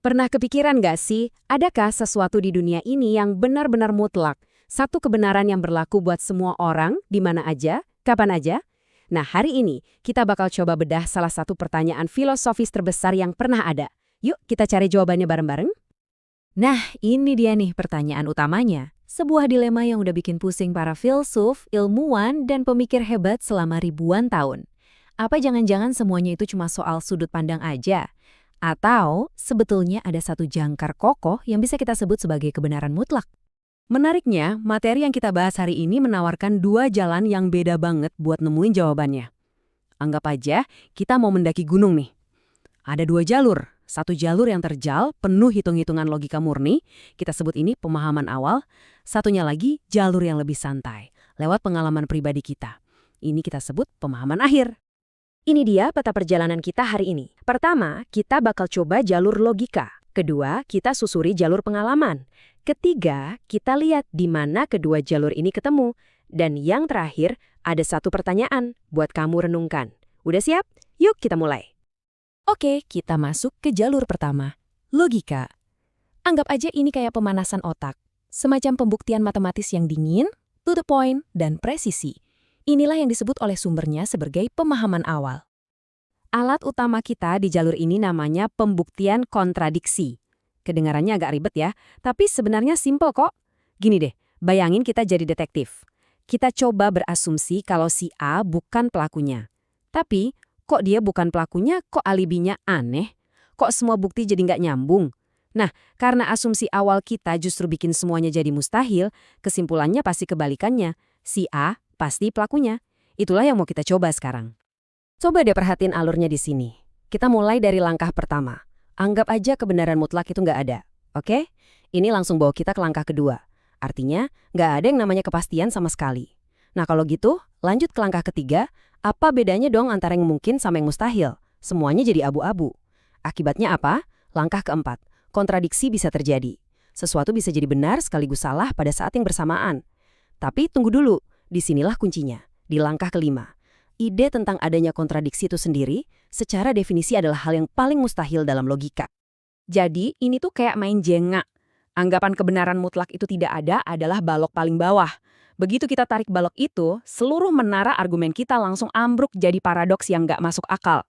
Pernah kepikiran nggak sih, adakah sesuatu di dunia ini yang benar-benar mutlak? Satu kebenaran yang berlaku buat semua orang, di mana aja, kapan aja? Nah, hari ini kita bakal coba bedah salah satu pertanyaan filosofis terbesar yang pernah ada. Yuk, kita cari jawabannya bareng-bareng. Nah, ini dia nih pertanyaan utamanya. Sebuah dilema yang udah bikin pusing para filsuf, ilmuwan, dan pemikir hebat selama ribuan tahun. Apa jangan-jangan semuanya itu cuma soal sudut pandang aja? Atau sebetulnya ada satu jangkar kokoh yang bisa kita sebut sebagai kebenaran mutlak? Menariknya, materi yang kita bahas hari ini menawarkan dua jalan yang beda banget buat nemuin jawabannya. Anggap aja kita mau mendaki gunung nih. Ada dua jalur. Satu jalur yang terjal, penuh hitung-hitungan logika murni, kita sebut ini pemahaman awal. Satunya lagi jalur yang lebih santai, lewat pengalaman pribadi kita. Ini kita sebut pemahaman akhir. Ini dia peta perjalanan kita hari ini. Pertama, kita bakal coba jalur logika. Kedua, kita susuri jalur pengalaman. Ketiga, kita lihat di mana kedua jalur ini ketemu. Dan yang terakhir, ada satu pertanyaan buat kamu renungkan. Udah siap? Yuk kita mulai. Oke, kita masuk ke jalur pertama, logika. Anggap aja ini kayak pemanasan otak. Semacam pembuktian matematis yang dingin, to the point, dan presisi. Inilah yang disebut oleh sumbernya sebagai pemahaman awal. Alat utama kita di jalur ini namanya pembuktian kontradiksi. Kedengarannya agak ribet ya, tapi sebenarnya simpel kok. Gini deh, bayangin kita jadi detektif. Kita coba berasumsi kalau si A bukan pelakunya. Tapi, kok dia bukan pelakunya, kok alibinya aneh? Kok semua bukti jadi nggak nyambung? Nah, karena asumsi awal kita justru bikin semuanya jadi mustahil, kesimpulannya pasti kebalikannya. Si A pasti pelakunya. Itulah yang mau kita coba sekarang. Coba deh perhatiin alurnya di sini. Kita mulai dari langkah pertama. Anggap aja kebenaran mutlak itu nggak ada. Oke? Ini langsung bawa kita ke langkah kedua. Artinya, nggak ada yang namanya kepastian sama sekali. Nah kalau gitu, lanjut ke langkah ketiga. Apa bedanya dong antara yang mungkin sama yang mustahil? Semuanya jadi abu-abu. Akibatnya apa? Langkah keempat. Kontradiksi bisa terjadi. Sesuatu bisa jadi benar sekaligus salah pada saat yang bersamaan. Tapi tunggu dulu. Disinilah kuncinya, di langkah kelima. Ide tentang adanya kontradiksi itu sendiri, secara definisi adalah hal yang paling mustahil dalam logika. Jadi, ini tuh kayak main Jenga. Anggapan kebenaran mutlak itu tidak ada adalah balok paling bawah. Begitu kita tarik balok itu, seluruh menara argumen kita langsung ambruk jadi paradoks yang nggak masuk akal.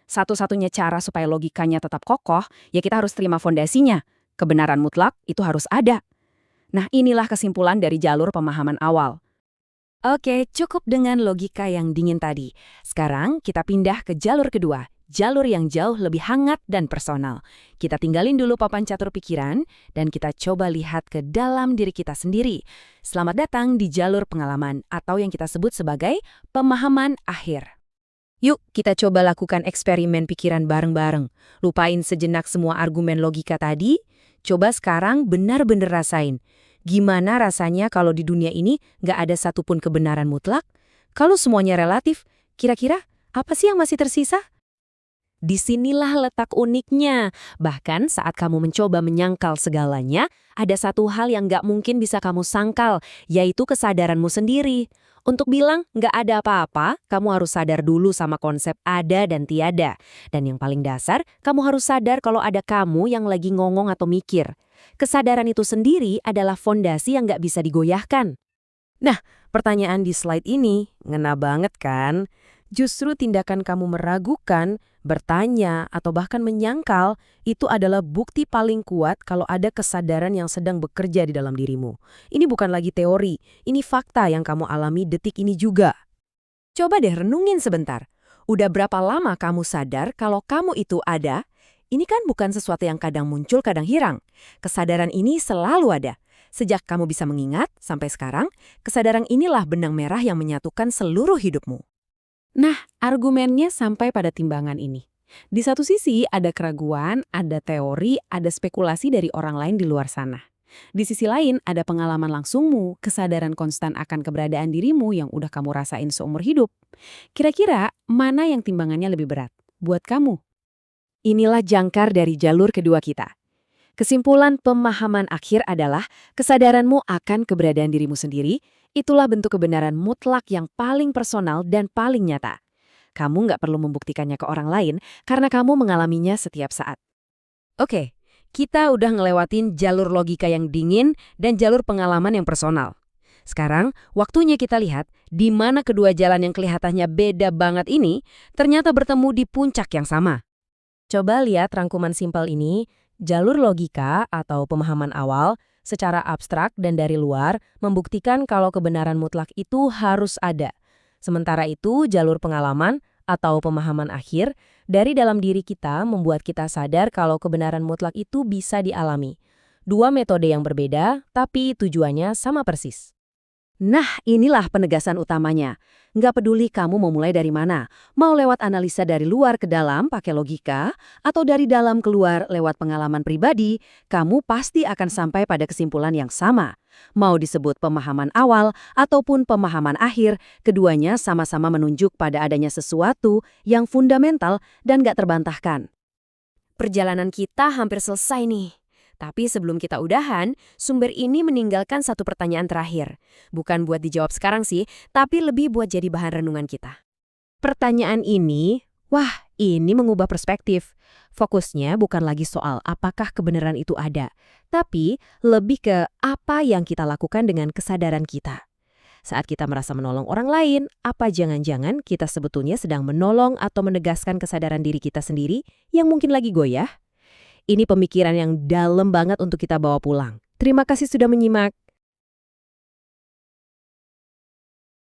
Satu-satunya cara supaya logikanya tetap kokoh, ya kita harus terima fondasinya. Kebenaran mutlak itu harus ada. Nah, inilah kesimpulan dari jalur pemahaman awal. Oke, cukup dengan logika yang dingin tadi. Sekarang kita pindah ke jalur kedua, jalur yang jauh lebih hangat dan personal. Kita tinggalin dulu papan catur pikiran, dan kita coba lihat ke dalam diri kita sendiri. Selamat datang di jalur pengalaman, atau yang kita sebut sebagai pemahaman akhir. Yuk, kita coba lakukan eksperimen pikiran bareng-bareng. Lupain sejenak semua argumen logika tadi. Coba sekarang benar-benar rasain. Gimana rasanya kalau di dunia ini nggak ada satupun kebenaran mutlak? Kalau semuanya relatif, kira-kira apa sih yang masih tersisa? Disinilah letak uniknya. Bahkan saat kamu mencoba menyangkal segalanya, ada satu hal yang nggak mungkin bisa kamu sangkal, yaitu kesadaranmu sendiri. Untuk bilang nggak ada apa-apa, kamu harus sadar dulu sama konsep ada dan tiada. Dan yang paling dasar, kamu harus sadar kalau ada kamu yang lagi ngomong atau mikir. Kesadaran itu sendiri adalah fondasi yang nggak bisa digoyahkan. Nah, pertanyaan di slide ini ngena banget kan? Justru tindakan kamu meragukan, bertanya, atau bahkan menyangkal itu adalah bukti paling kuat kalau ada kesadaran yang sedang bekerja di dalam dirimu. Ini bukan lagi teori, ini fakta yang kamu alami detik ini juga. Coba deh renungin sebentar. Udah berapa lama kamu sadar kalau kamu itu ada? Ini kan bukan sesuatu yang kadang muncul, kadang hilang. Kesadaran ini selalu ada. Sejak kamu bisa mengingat, sampai sekarang, kesadaran inilah benang merah yang menyatukan seluruh hidupmu. Nah, argumennya sampai pada timbangan ini. Di satu sisi ada keraguan, ada teori, ada spekulasi dari orang lain di luar sana. Di sisi lain ada pengalaman langsungmu, kesadaran konstan akan keberadaan dirimu yang udah kamu rasain seumur hidup. Kira-kira mana yang timbangannya lebih berat buat kamu? Inilah jangkar dari jalur kedua kita. Kesimpulan pemahaman akhir adalah kesadaranmu akan keberadaan dirimu sendiri, itulah bentuk kebenaran mutlak yang paling personal dan paling nyata. Kamu nggak perlu membuktikannya ke orang lain karena kamu mengalaminya setiap saat. Oke, Kita udah ngelewatin jalur logika yang dingin dan jalur pengalaman yang personal. Sekarang, waktunya kita lihat di mana kedua jalan yang kelihatannya beda banget ini ternyata bertemu di puncak yang sama. Coba lihat rangkuman simpel ini, jalur logika atau pemahaman awal secara abstrak dan dari luar membuktikan kalau kebenaran mutlak itu harus ada. Sementara itu, jalur pengalaman atau pemahaman akhir dari dalam diri kita membuat kita sadar kalau kebenaran mutlak itu bisa dialami. Dua metode yang berbeda, tapi tujuannya sama persis. Nah, inilah penegasan utamanya. Nggak peduli kamu mau mulai dari mana, mau lewat analisa dari luar ke dalam pakai logika, atau dari dalam keluar lewat pengalaman pribadi, kamu pasti akan sampai pada kesimpulan yang sama. Mau disebut pemahaman awal ataupun pemahaman akhir, keduanya sama-sama menunjuk pada adanya sesuatu yang fundamental dan nggak terbantahkan. Perjalanan kita hampir selesai nih. Tapi sebelum kita udahan, sumber ini meninggalkan satu pertanyaan terakhir. Bukan buat dijawab sekarang sih, tapi lebih buat jadi bahan renungan kita. Pertanyaan ini, ini mengubah perspektif. Fokusnya bukan lagi soal apakah kebenaran itu ada, tapi lebih ke apa yang kita lakukan dengan kesadaran kita. Saat kita merasa menolong orang lain, apa jangan-jangan kita sebetulnya sedang menolong atau menegaskan kesadaran diri kita sendiri yang mungkin lagi goyah? Ini pemikiran yang dalam banget untuk kita bawa pulang. Terima kasih sudah menyimak.